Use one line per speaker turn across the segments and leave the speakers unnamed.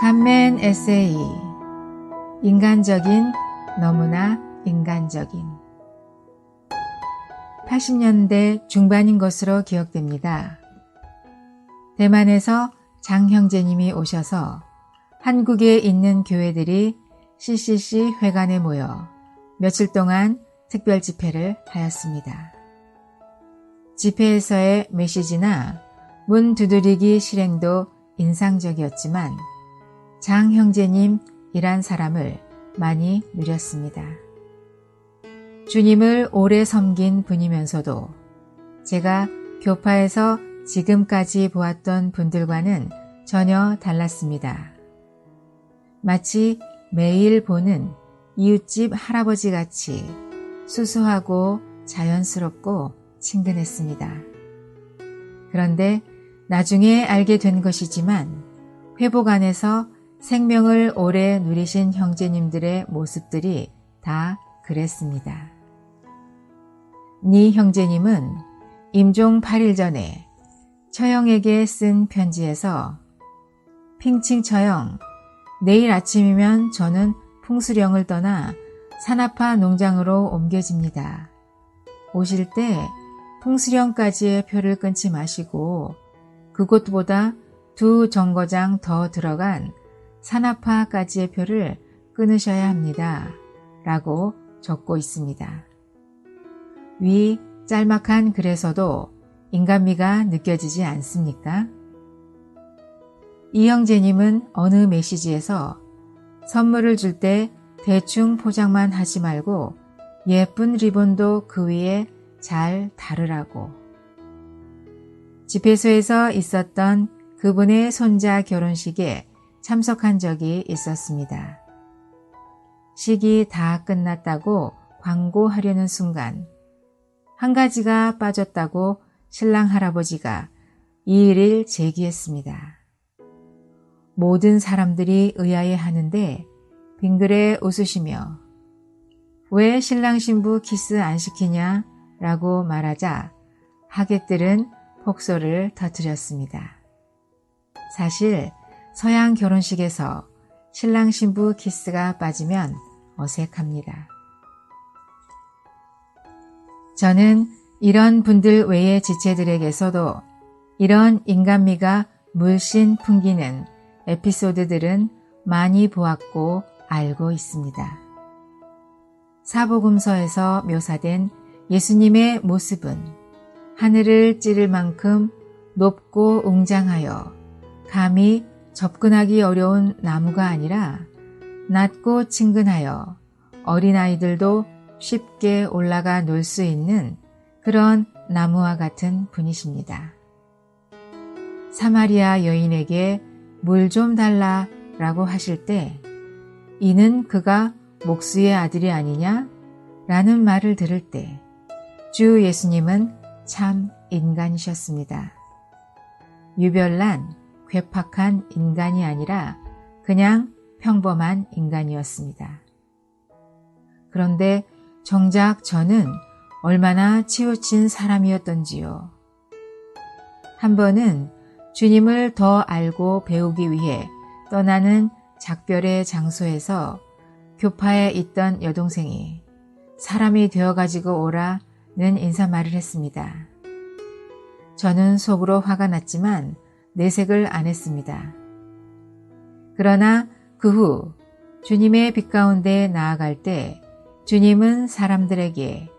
간멘 에세이. 인간적인, 너무나 인간적인. 80년대 중반인 것으로 기억됩니다. 대만에서 장 형제님이 오셔서 한국에 있는 교회들이 CCC 회관에 모여 며칠 동안 특별 집회를 하였습니다. 집회에서의 메시지나 문 두드리기 실행도 인상적이었지만 장 형제님이란 사람을 많이 누렸습니다. 주님을 오래 섬긴 분이면서도 제가 교파에서 지금까지 보았던 분들과는 전혀 달랐습니다. 마치 매일 보는 이웃집 할아버지같이 수수하고 자연스럽고 친근했습니다. 그런데 나중에 알게 된 것이지만 회복 안에서 생명을 오래 누리신 형제님들의 모습들이 다 그랬습니다. 니 형제님은 임종 8일 전에 처형에게 쓴 편지에서 핑칭 처형, 내일 아침이면 저는 풍수령을 떠나 산업화 농장으로 옮겨집니다. 오실 때 풍수령까지의 표를 끊지 마시고 그곳보다 2 정거장 더 들어간 산업화까지의 표를 끊으셔야 합니다. 라고 적고 있습니다. 위 짤막한 글에서도 인간미가 느껴지지 않습니까? 이 형제님은 어느 메시지에서 선물을 줄 때 대충 포장만 하지 말고 예쁜 리본도 그 위에 잘 다르라고. 집회소에서 있었던 그분의 손자 결혼식에 참석한 적이 있었습니다. 식이 다 끝났다고 광고하려는 순간 한 가지가 빠졌다고 신랑 할아버지가 이의를 제기했습니다. 모든 사람들이 의아해하는데 빙그레 웃으시며 왜 신랑 신부 키스 안 시키냐? 라고 말하자 하객들은 폭소를 터뜨렸습니다. 사실 서양 결혼식에서 신랑 신부 키스가 빠지면 어색합니다. 저는 이런 분들 외의 지체들에게서도 이런 인간미가 물씬 풍기는 에피소드들은 많이 보았고 알고 있습니다. 사복음서에서 묘사된 예수님의 모습은 하늘을 찌를 만큼 높고 웅장하여 감히 접근하기 어려운 나무가 아니라 낮고 친근하여 어린아이들도 쉽게 올라가 놀 수 있는 그런 나무와 같은 분이십니다. 사마리아 여인에게 물 좀 달라 라고 하실 때 이는 그가 목수의 아들이 아니냐? 라는 말을 들을 때 주 예수님은 참 인간이셨습니다. 유별난 괴팍한 인간이 아니라 그냥 평범한 인간이었습니다. 그런데 정작 저는 얼마나 치우친 사람이었던지요. 한 번은 주님을 더 알고 배우기 위해 떠나는 작별의 장소에서 교파에 있던 여동생이 사람이 되어가지고 오라는 인사말을 했습니다. 저는 속으로 화가 났지만 내색을 안 했습니다. 그러나 그 후 주님의 빛 가운데 나아갈 때 주님은 사람들에게,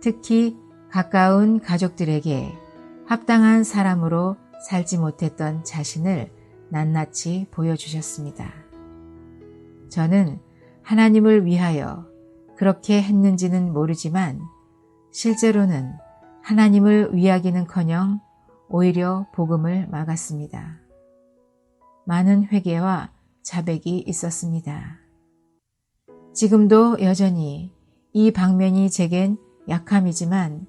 특히 가까운 가족들에게 합당한 사람으로 살지 못했던 자신을 낱낱이 보여주셨습니다. 저는 하나님을 위하여 그렇게 했는지는 모르지만 실제로는 하나님을 위하기는커녕 오히려 복음을 막았습니다. 많은 회개와 자백이 있었습니다. 지금도 여전히 이 방면이 제겐 약함이지만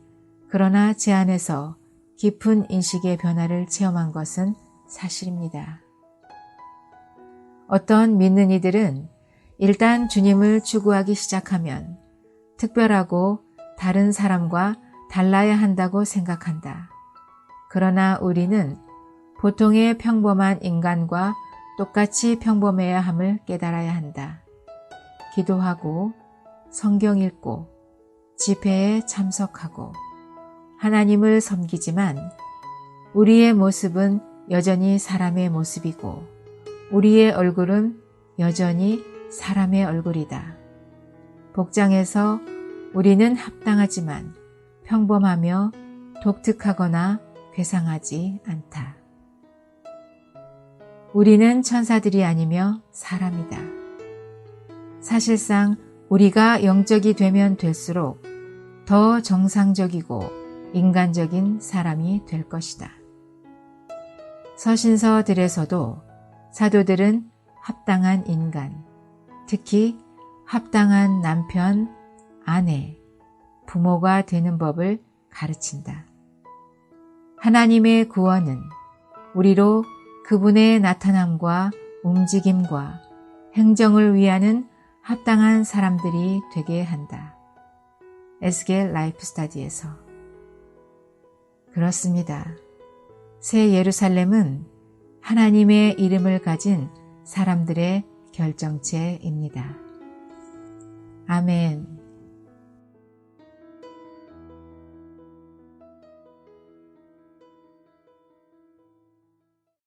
그러나 제 안에서 깊은 인식의 변화를 체험한 것은 사실입니다. 어떤 믿는 이들은 일단 주님을 추구하기 시작하면 특별하고 다른 사람과 달라야 한다고 생각한다. 그러나 우리는 보통의 평범한 인간과 똑같이 평범해야 함을 깨달아야 한다. 기도하고 성경 읽고 집회에 참석하고 하나님을 섬기지만 우리의 모습은 여전히 사람의 모습이고 우리의 얼굴은 여전히 사람의 얼굴이다. 복장에서 우리는 합당하지만 평범하며 독특하거나 괴상하지 않다. 우리는 천사들이 아니며 사람이다. 사실상 우리가 영적이 되면 될수록 더 정상적이고 인간적인 사람이 될 것이다. 서신서들에서도 사도들은 합당한 인간, 특히 합당한 남편, 아내, 부모가 되는 법을 가르친다. 하나님의 구원은 우리로 그분의 나타남과 움직임과 행정을 위하는 합당한 사람들이 되게 한다. 에스겔 라이프 스타디에서. 그렇습니다. 새 예루살렘은 하나님의 이름을 가진 사람들의 결정체입니다. 아멘.